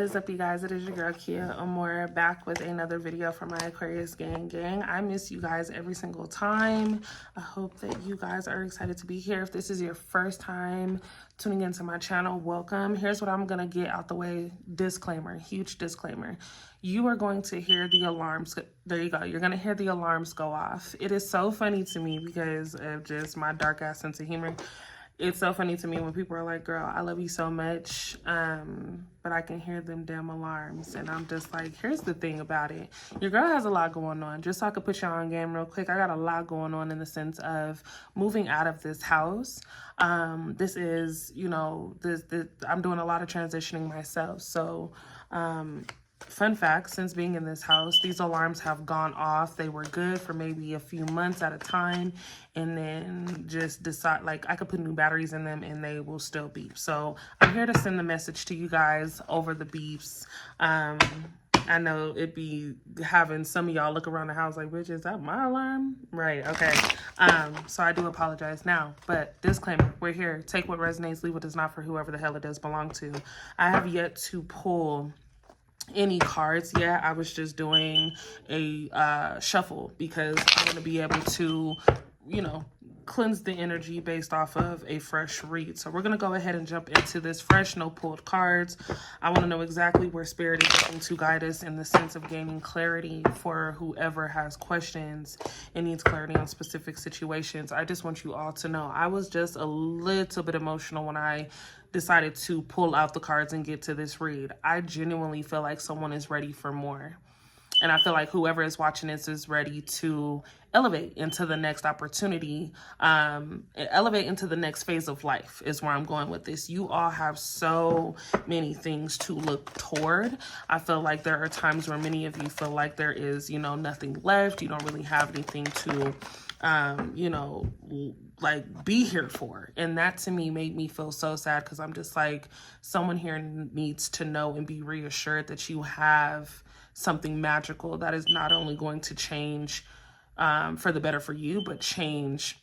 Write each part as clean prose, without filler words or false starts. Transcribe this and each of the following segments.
is up, you guys? It is your girl Kia Amore back with another video for my Aquarius gang. I miss you guys every single time. I hope that you guys are excited to be here. If this is your first time tuning into my channel, welcome. Here's what I'm gonna get out the way. Disclaimer, huge disclaimer. You are going to hear the alarms. There you go. You're gonna hear the alarms go off. It is so funny to me because of just my dark ass sense of humor. It's so funny to me when people are like, girl, I love you so much, but I can hear them damn alarms. And I'm just like, here's the thing about it. Your girl has a lot going on. Just so I could put you on game real quick, I got a lot going on in the sense of moving out of this house. This is, you know, I'm doing a lot of transitioning myself. So, fun fact, since being in this house, these alarms have gone off. They were good for maybe a few months at a time, and then just decide, like, I could put new batteries in them and they will still beep. So I'm here to send the message to you guys over the beeps. I know it'd be having some of y'all look around the house like, bitch, is that my alarm? Right, okay. So I do apologize now, but disclaimer, we're here. Take what resonates, leave what does not for whoever the hell it does belong to. I have yet to pull any cards yet. I was just doing a shuffle because I want to be able to, you know, cleanse the energy based off of a fresh read. So we're going to go ahead and jump into this fresh, no pulled cards. I want to know exactly where Spirit is going to guide us in the sense of gaining clarity for whoever has questions and needs clarity on specific situations. I just want you all to know I was just a little bit emotional when I decided to pull out the cards and get to this read. I genuinely feel like someone is ready for more. And I feel like whoever is watching this is ready to elevate into the next opportunity, elevate into the next phase of life is where I'm going with this. You all have so many things to look toward. I feel like there are times where many of you feel like there is, you know, nothing left. You don't really have anything to, you know, like be here for. And that to me made me feel so sad because I'm just like, someone here needs to know and be reassured that you have something magical that is not only going to change for the better for you, but change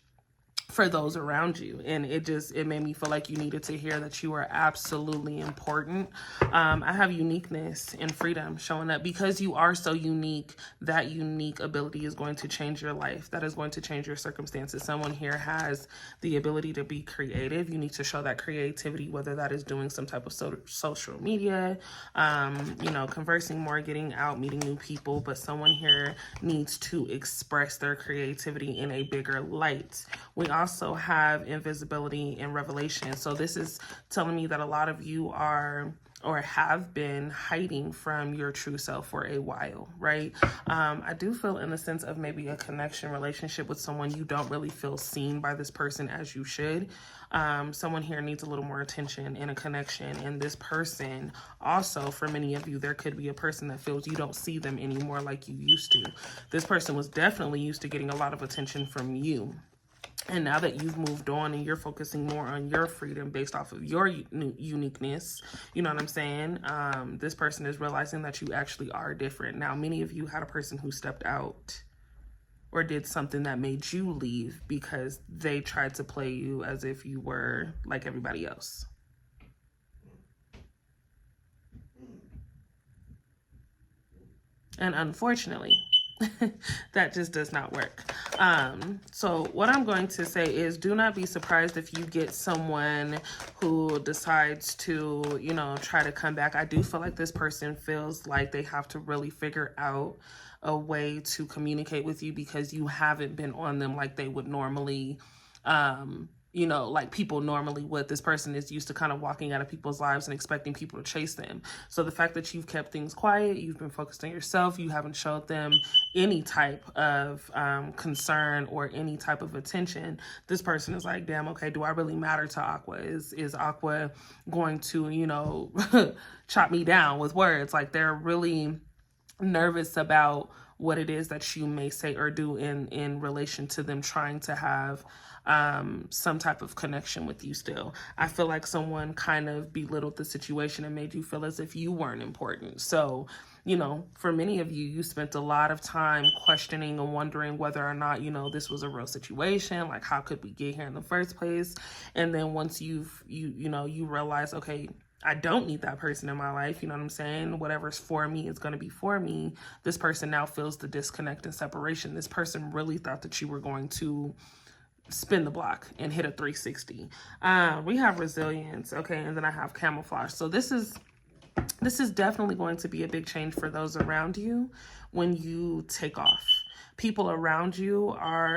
for those around you. And it made me feel like you needed to hear that you are absolutely important. I have uniqueness and freedom showing up because you are so unique. That unique ability is going to change your life. That is going to change your circumstances. Someone here has the ability to be creative. You need to show that creativity, whether that is doing some type of social media, you know, conversing more, getting out, meeting new people. But someone here needs to express their creativity in a bigger light. We also have invisibility and revelation. So this is telling me that a lot of you are or have been hiding from your true self for a while, right? I do feel in the sense of maybe a connection relationship with someone you don't really feel seen by this person as you should. Someone here needs a little more attention and a connection. And this person also, for many of you, there could be a person that feels you don't see them anymore like you used to. This person was definitely used to getting a lot of attention from you. And now that you've moved on and you're focusing more on your freedom based off of your uniqueness, you know what I'm saying? This person is realizing that you actually are different. Now, many of you had a person who stepped out or did something that made you leave because they tried to play you as if you were like everybody else. And unfortunately, that just does not work. So what I'm going to say is do not be surprised if you get someone who decides to, you know, try to come back. I do feel like this person feels like they have to really figure out a way to communicate with you because you haven't been on them like they would normally, you know, like people normally would. This person is used to kind of walking out of people's lives and expecting people to chase them. So the fact that you've kept things quiet, you've been focused on yourself, you haven't showed them any type of concern or any type of attention, this person is like, damn, okay, do I really matter to Aqua? Is Aqua going to, you know, chop me down with words? Like they're really nervous about what it is that you may say or do in relation to them trying to have some type of connection with you still. I feel like someone kind of belittled the situation and made you feel as if you weren't important. So, you know, for many of you, you spent a lot of time questioning and wondering whether or not, you know, this was a real situation. Like, how could we get here in the first place? And then once you realize, okay, I don't need that person in my life. You know what I'm saying? Whatever's for me is going to be for me. This person now feels the disconnect and separation. This person really thought that you were going to spin the block and hit a 360. We have resilience. Okay. And then I have camouflage. So this is definitely going to be a big change for those around you when you take off. People around you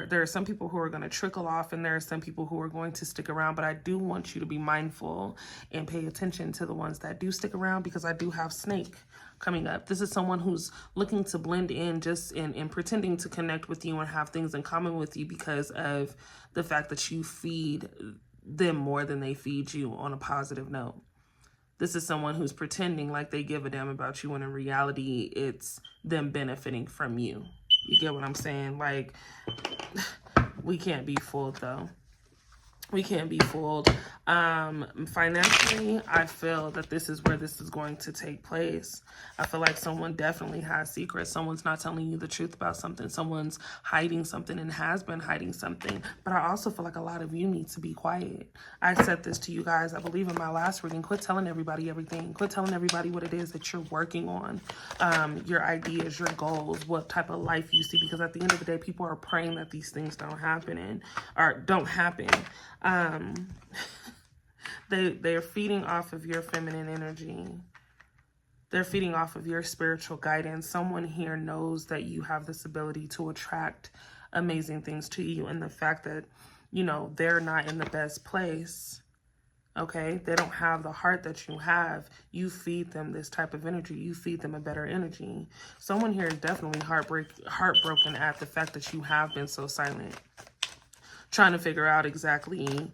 there are some people who are going to trickle off, and there are some people who are going to stick around, but I do want you to be mindful and pay attention to the ones that do stick around, because I do have snake coming up. This is someone who's looking to blend in just in pretending to connect with you and have things in common with you because of the fact that you feed them more than they feed you on a positive note. This is someone who's pretending like they give a damn about you, when in reality, it's them benefiting from you. You get what I'm saying? Like, we can't be fooled, though. We can't be fooled. Financially, I feel that this is where this is going to take place. I feel like someone definitely has secrets. Someone's not telling you the truth about something. Someone's hiding something and has been hiding something. But I also feel like a lot of you need to be quiet. I said this to you guys, I believe, in my last reading. Quit telling everybody everything. Quit telling everybody what it is that you're working on. Your ideas, your goals, what type of life you see. Because at the end of the day, people are praying that these things don't happen. They're feeding off of your feminine energy. They're feeding off of your spiritual guidance. Someone here knows that you have this ability to attract amazing things to you. And the fact that, you know, they're not in the best place, okay? They don't have the heart that you have. You feed them this type of energy. You feed them a better energy. Someone here is definitely heartbroken at the fact that you have been so silent, trying to figure out exactly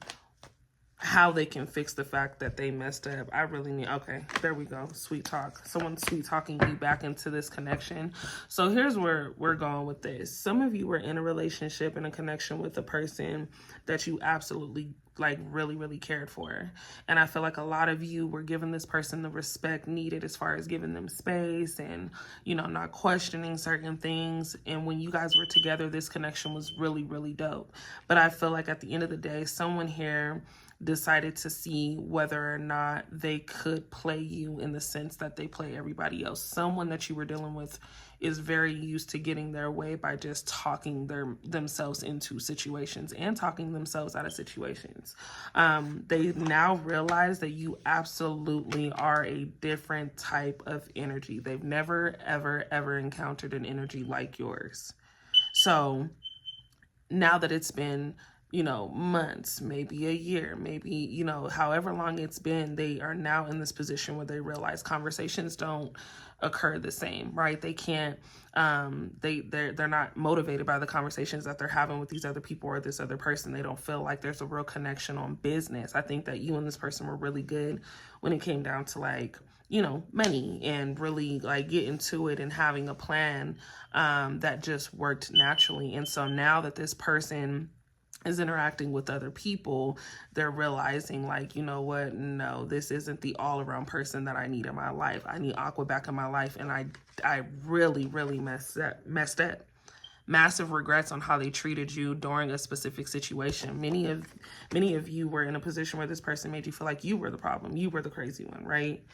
how they can fix the fact that they messed up. I really need, okay, there we go. Sweet talk. Someone's sweet talking you back into this connection. So here's where we're going with this. Some of you were in a relationship and a connection with a person that you absolutely really cared for. And I feel like a lot of you were giving this person the respect needed as far as giving them space and, you know, not questioning certain things. And when you guys were together, this connection was really dope. But I feel like at the end of the day, someone here decided to see whether or not they could play you in the sense that they play everybody else. Someone that you were dealing with is very used to getting their way by just talking themselves into situations and talking themselves out of situations. They now realize that you absolutely are a different type of energy. They've never, ever encountered an energy like yours. So now that it's been, you know, months, maybe a year, maybe, you know, however long it's been, they are now in this position where they realize conversations don't occur the same, right? They can't, they're not motivated by the conversations that they're having with these other people or this other person. They don't feel like there's a real connection on business. I think that you and this person were really good when it came down to, like, you know, money and really like getting to it and having a plan that just worked naturally. And so now that this person is interacting with other people, they're realizing, like, you know what, no, this isn't the all-around person that I need in my life. I need Aqua back in my life, and I really messed up. Massive regrets on how they treated you during a specific situation. Many of you were in a position where this person made you feel like you were the problem, you were the crazy one, right?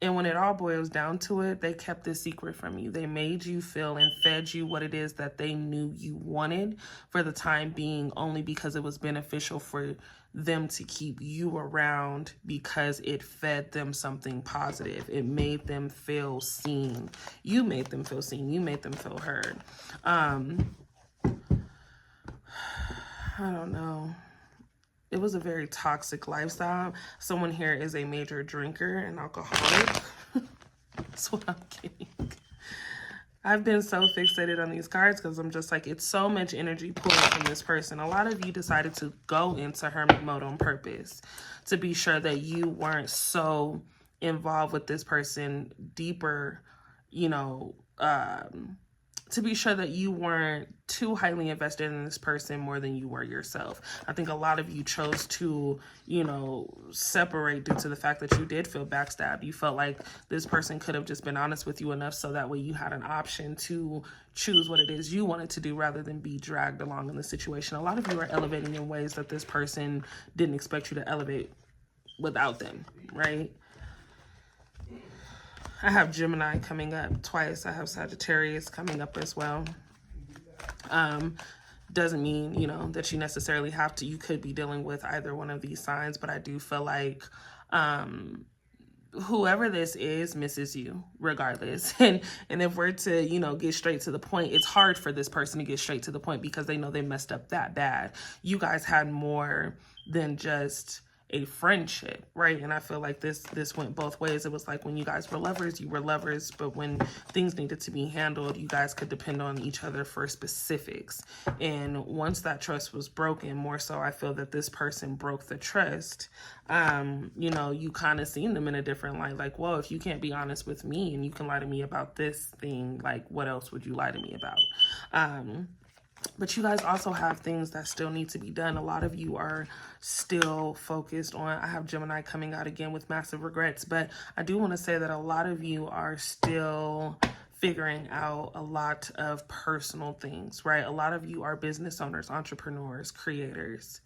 And when it all boils down to it, they kept this secret from you. They made you feel and fed you what it is that they knew you wanted for the time being, only because it was beneficial for them to keep you around, because it fed them something positive. It made them feel seen. You made them feel seen. You made them feel heard. I don't know. It was a very toxic lifestyle. Someone here is a major drinker and alcoholic. That's what I'm getting. I've been so fixated on these cards because I'm just like, it's so much energy pulled from this person. A lot of you decided to go into hermit mode on purpose to be sure that you weren't so involved with this person deeper, you know, to be sure that you weren't too highly invested in this person more than you were yourself. I think a lot of you chose to, you know, separate due to the fact that you did feel backstabbed. You felt like this person could have just been honest with you enough so that way you had an option to choose what it is you wanted to do rather than be dragged along in the situation. A lot of you are elevating in ways that this person didn't expect you to elevate without them, right? I have Gemini coming up twice. I have Sagittarius coming up as well. Doesn't mean, you know, that you necessarily have to. You could be dealing with either one of these signs, but I do feel like whoever this is misses you regardless. And if we're to, you know, get straight to the point, it's hard for this person to get straight to the point because they know they messed up that bad. You guys had more than just a friendship, right? And I feel like this went both ways. It was like when you guys were lovers, you were lovers, but when things needed to be handled, you guys could depend on each other for specifics. And once that trust was broken, more so I feel that this person broke the trust. You know, you kind of seen them in a different light, like, well, if you can't be honest with me and you can lie to me about this thing, like, what else would you lie to me about? But you guys also have things that still need to be done. A lot of you are still focused on, I have Gemini coming out again with massive regrets, but I do want to say that a lot of you are still figuring out a lot of personal things, right? A lot of you are business owners, entrepreneurs, creators,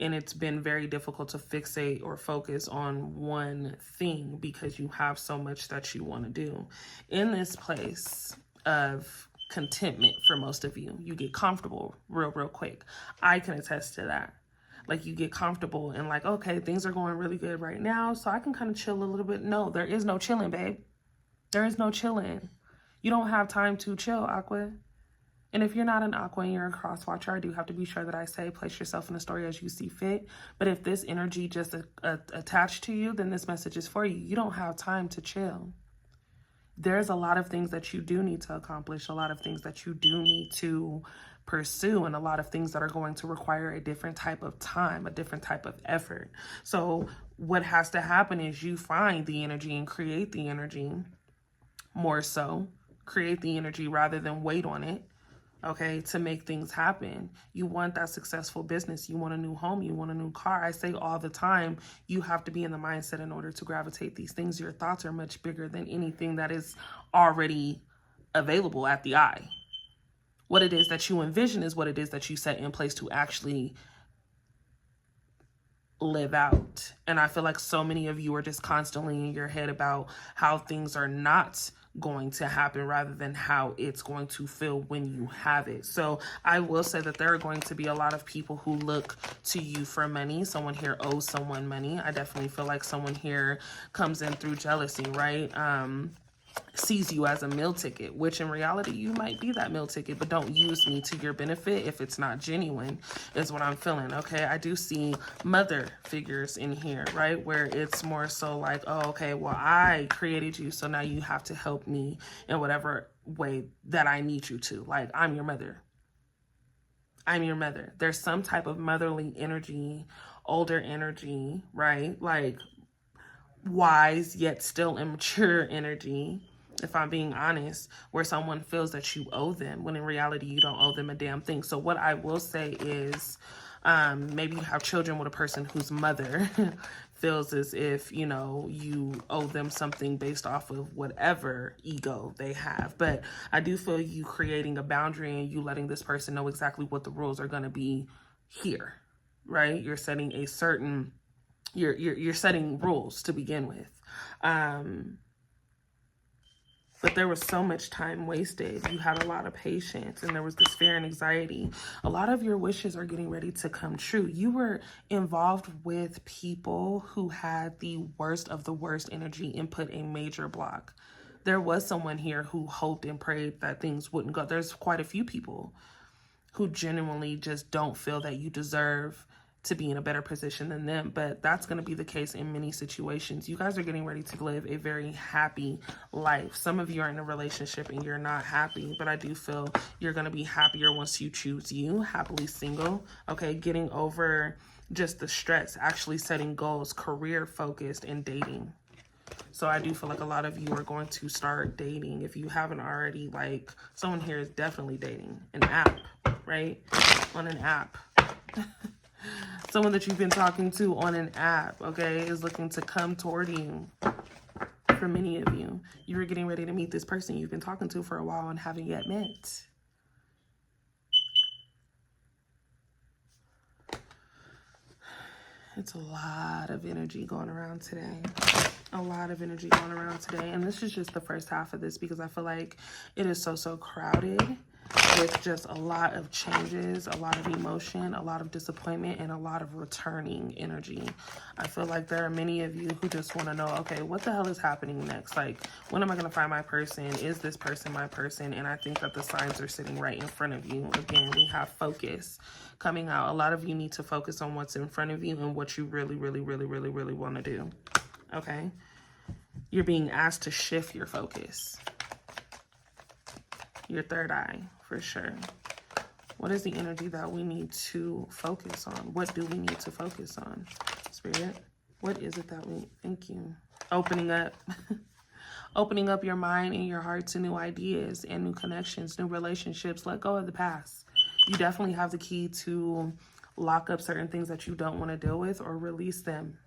and it's been very difficult to fixate or focus on one thing because you have so much that you want to do. In this place of contentment for most of you, you get comfortable real quick. I can attest to that. Like, you get comfortable and like, okay, things are going really good right now, so I can kind of chill a little bit. No, there is no chilling, babe. There is no chilling. You don't have time to chill, Aqua. And if you're not an Aqua and you're a cross watcher, I do have to be sure that I say place yourself in the story as you see fit. But if this energy just attached to you, then this message is for you. You don't have time to chill. There's a lot of things that you do need to accomplish, a lot of things that you do need to pursue, and a lot of things that are going to require a different type of time, a different type of effort. So what has to happen is you find the energy and create the energy, more so. Create the energy rather than wait on it. Okay, to make things happen. You want that successful business. You want a new home. You want a new car. I say all the time, you have to be in the mindset in order to gravitate these things. Your thoughts are much bigger than anything that is already available at the eye. What it is that you envision is what it is that you set in place to actually live out. And I feel like so many of you are just constantly in your head about how things are not going to happen rather than how it's going to feel when you have it. So I will say that there are going to be a lot of people who look to you for money. Someone here owes someone money. I definitely feel like someone here comes in through jealousy, right? Sees you as a meal ticket, which in reality you might be that meal ticket, but don't use me to your benefit if it's not genuine, is what I'm feeling. Okay, I do see mother figures in here, right, where it's more so like, oh, okay, well, I created you, so now you have to help me in whatever way that I need you to. Like, I'm your mother. I'm your mother. There's some type of motherly energy, older energy, right? Like wise yet still immature energy, if I'm being honest, where someone feels that you owe them when in reality you don't owe them a damn thing. So what I will say is maybe you have children with a person whose mother feels as if, you know, you owe them something based off of whatever ego they have. But I do feel you creating a boundary and you letting this person know exactly what the rules are going to be here, right? You're setting a certain you're setting rules to begin with. But there was so much time wasted. You had a lot of patience and there was this fear and anxiety. A lot of your wishes are getting ready to come true. You were involved with people who had the worst of the worst energy and put a major block. There was someone here who hoped and prayed that things wouldn't go. There's quite a few people who genuinely just don't feel that you deserve to be in a better position than them, but that's going to be the case in many situations. You guys are getting ready to live a very happy life. Some of you are in a relationship and you're not happy, but I do feel you're going to be happier once you choose you, happily single, okay, getting over just the stress, actually setting goals, career focused, and dating. So I do feel like a lot of you are going to start dating. If you haven't already, like someone here is definitely dating an app, right? On an app. Someone that you've been talking to on an app, okay, is looking to come toward you. For many of you, you were getting ready to meet this person you've been talking to for a while and haven't yet met. It's a lot of energy going around today. A lot of energy going around today. And this is just the first half of this because I feel like it is so crowded with just a lot of changes, a lot of emotion, a lot of disappointment, and a lot of returning energy. I feel like there are many of you who just want to know, okay, what the hell is happening next? Like, when am I going to find my person? Is this person my person? And I think that the signs are sitting right in front of you. Again, we have focus coming out. A lot of you need to focus on what's in front of you and what you really want to do. Okay? You're being asked to shift your focus. Your third eye, for sure. What is the energy that we need to focus on? What do we need to focus on? Spirit, what is it that we, thank you. Opening up. Opening up your mind and your heart to new ideas and new connections, new relationships. Let go of the past. You definitely have the key to lock up certain things that you don't want to deal with or release them.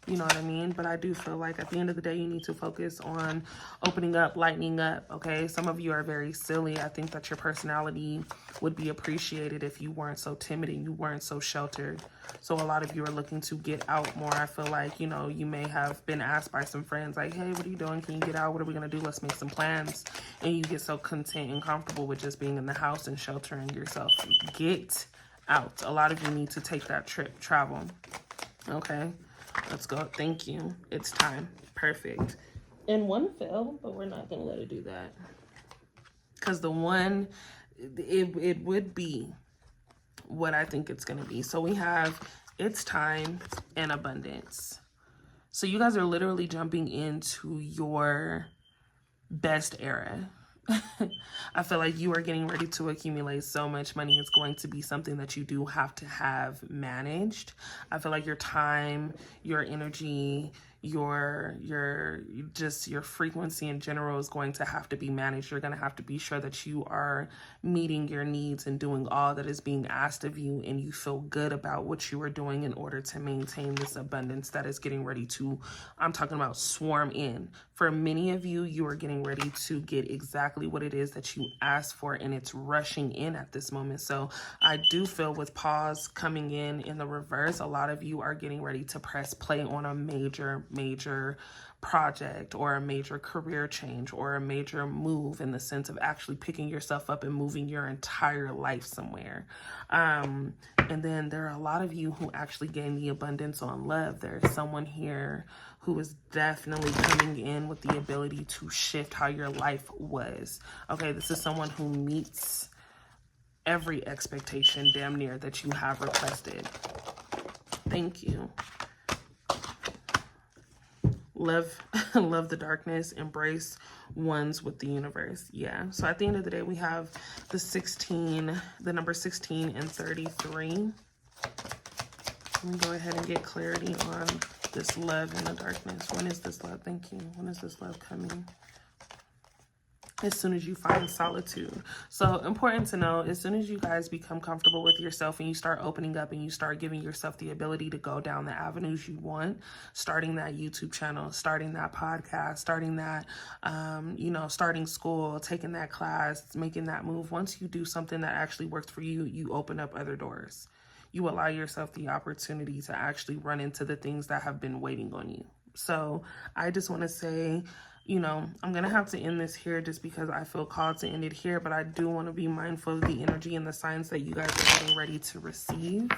You know what I mean? But I do feel like at the end of the day, you need to focus on opening up, lightening up, okay? Some of you are very silly. I think that your personality would be appreciated if you weren't so timid and you weren't so sheltered. So a lot of you are looking to get out more. I feel like, you know, you may have been asked by some friends like, hey, what are you doing? Can you get out? What are we going to do? Let's make some plans. And you get so content and comfortable with just being in the house and sheltering yourself. Get out. A lot of you need to take that trip, travel, okay? Let's go. Thank you. It's time. Perfect. And one fell, but we're not going to let it do that. Because the one, it would be what I think it's going to be. So we have it's time and abundance. So you guys are literally jumping into your best era. I feel like you are getting ready to accumulate so much money. It's going to be something that you do have to have managed. I feel like your time, your energy, your frequency in general is going to have to be managed. You're going to have to be sure that you are meeting your needs and doing all that is being asked of you, and you feel good about what you are doing in order to maintain this abundance that is getting ready to, I'm talking about, swarm in. For many of you, you are getting ready to get exactly what it is that you asked for, and it's rushing in at this moment. So I do feel with pause coming in the reverse, a lot of you are getting ready to press play on a major project or a major career change or a major move, in the sense of actually picking yourself up and moving your entire life somewhere. And then there are a lot of you who actually gain the abundance on love. There's someone here who is definitely coming in with the ability to shift how your life was. Okay, this is someone who meets every expectation damn near that you have requested. Thank you. Love the darkness, embrace ones with the universe. Yeah. So at the end of the day, we have the number 16 and 33. Let me go ahead and get clarity on this love in the darkness. When is this love? Thank you. When is this love coming? As soon as you find solitude. So important to know, as soon as you guys become comfortable with yourself and you start opening up and you start giving yourself the ability to go down the avenues you want, starting that YouTube channel, starting that podcast, starting that, starting school, taking that class, making that move. Once you do something that actually works for you, you open up other doors. You allow yourself the opportunity to actually run into the things that have been waiting on you. So I just want to say, I'm going to have to end this here just because I feel called to end it here, but I do want to be mindful of the energy and the signs that you guys are getting ready to receive.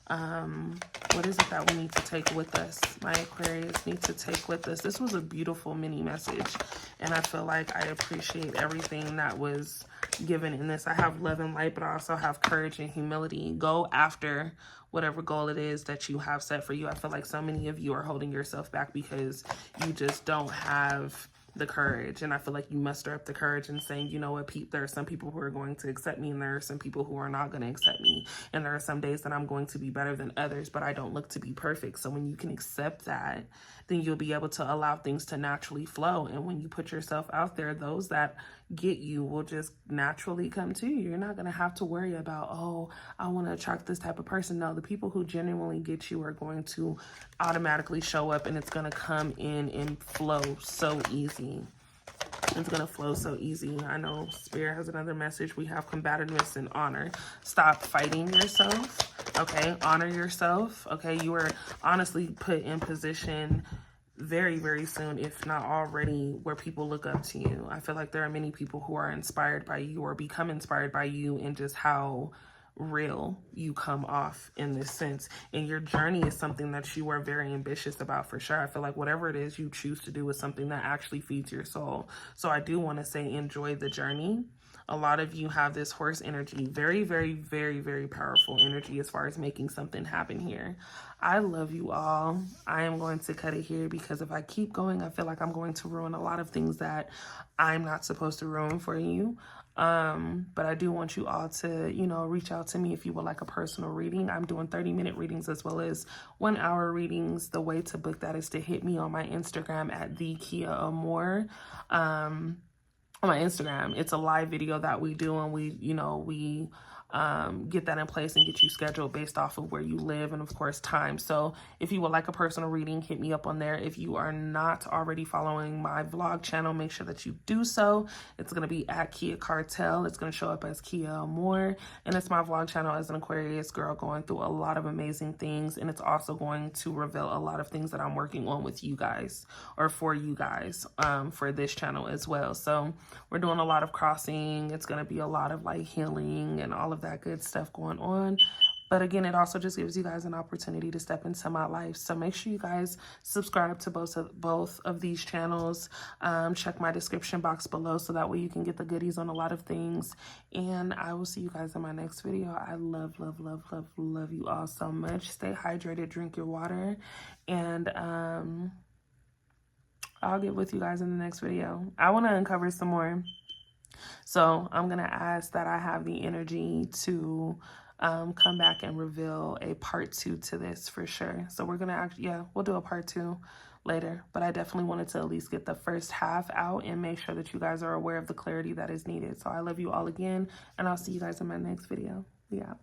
What is it that we need to take with us? My Aquarius need to take with us. This was a beautiful mini message, and I feel like I appreciate everything that was given in this. I have love and light, but I also have courage and humility. Go after whatever goal it is that you have set for you. I feel like so many of you are holding yourself back because you just don't have the courage. And I feel like you muster up the courage and saying, you know what, Pete, there are some people who are going to accept me and there are some people who are not going to accept me. And there are some days that I'm going to be better than others, but I don't look to be perfect. So when you can accept that, then you'll be able to allow things to naturally flow. And when you put yourself out there, those that get you will just naturally come to you. You're not going to have to worry about, oh, I want to attract this type of person. No, the people who genuinely get you are going to automatically show up, and it's going to come in and flow so easy. It's going to flow so easy. I know Spirit has another message. We have combativeness and honor. Stop fighting yourself. Okay, honor yourself. Okay, you were honestly put in position very, very soon, if not already, where people look up to you. I feel like there are many people who are inspired by you or become inspired by you and just how real you come off in this sense. And your journey is something that you are very ambitious about, for sure. I feel like whatever it is you choose to do is something that actually feeds your soul. So I do want to say enjoy the journey. A lot of you have this horse energy, very, very, very, very powerful energy as far as making something happen here. I love you all. I am going to cut it here because if I keep going, I feel like I'm going to ruin a lot of things that I'm not supposed to ruin for you. But I do want you all to, you know, reach out to me if you would like a personal reading. I'm doing 30-minute readings as well as 1-hour readings. The way to book that is to hit me on my Instagram at @thekiaamore. On my Instagram, it's a live video that we do, and we get that in place and get you scheduled based off of where you live and of course time. So if you would like a personal reading, hit me up on there. If you are not already following my vlog channel, make sure that you do so. It's going to be at Kia Cartel. It's going to show up as Kia Amore, and it's my vlog channel as an Aquarius girl going through a lot of amazing things, and it's also going to reveal a lot of things that I'm working on with you guys or for you guys for this channel as well. So we're doing a lot of crossing. It's going to be a lot of like healing and all of that good stuff going on. But again, it also just gives you guys an opportunity to step into my life. So make sure you guys subscribe to both of these channels. Check my description box below so that way you can get the goodies on a lot of things. And I will see you guys in my next video. I love, love, love, love, love you all so much. Stay hydrated, drink your water, and I'll get with you guys in the next video. I want to uncover some more. So I'm going to ask that I have the energy to come back and reveal a part 2 to this for sure. So we're going to actually, yeah, we'll do a part 2 later. But I definitely wanted to at least get the first half out and make sure that you guys are aware of the clarity that is needed. So I love you all again, and I'll see you guys in my next video. Yeah.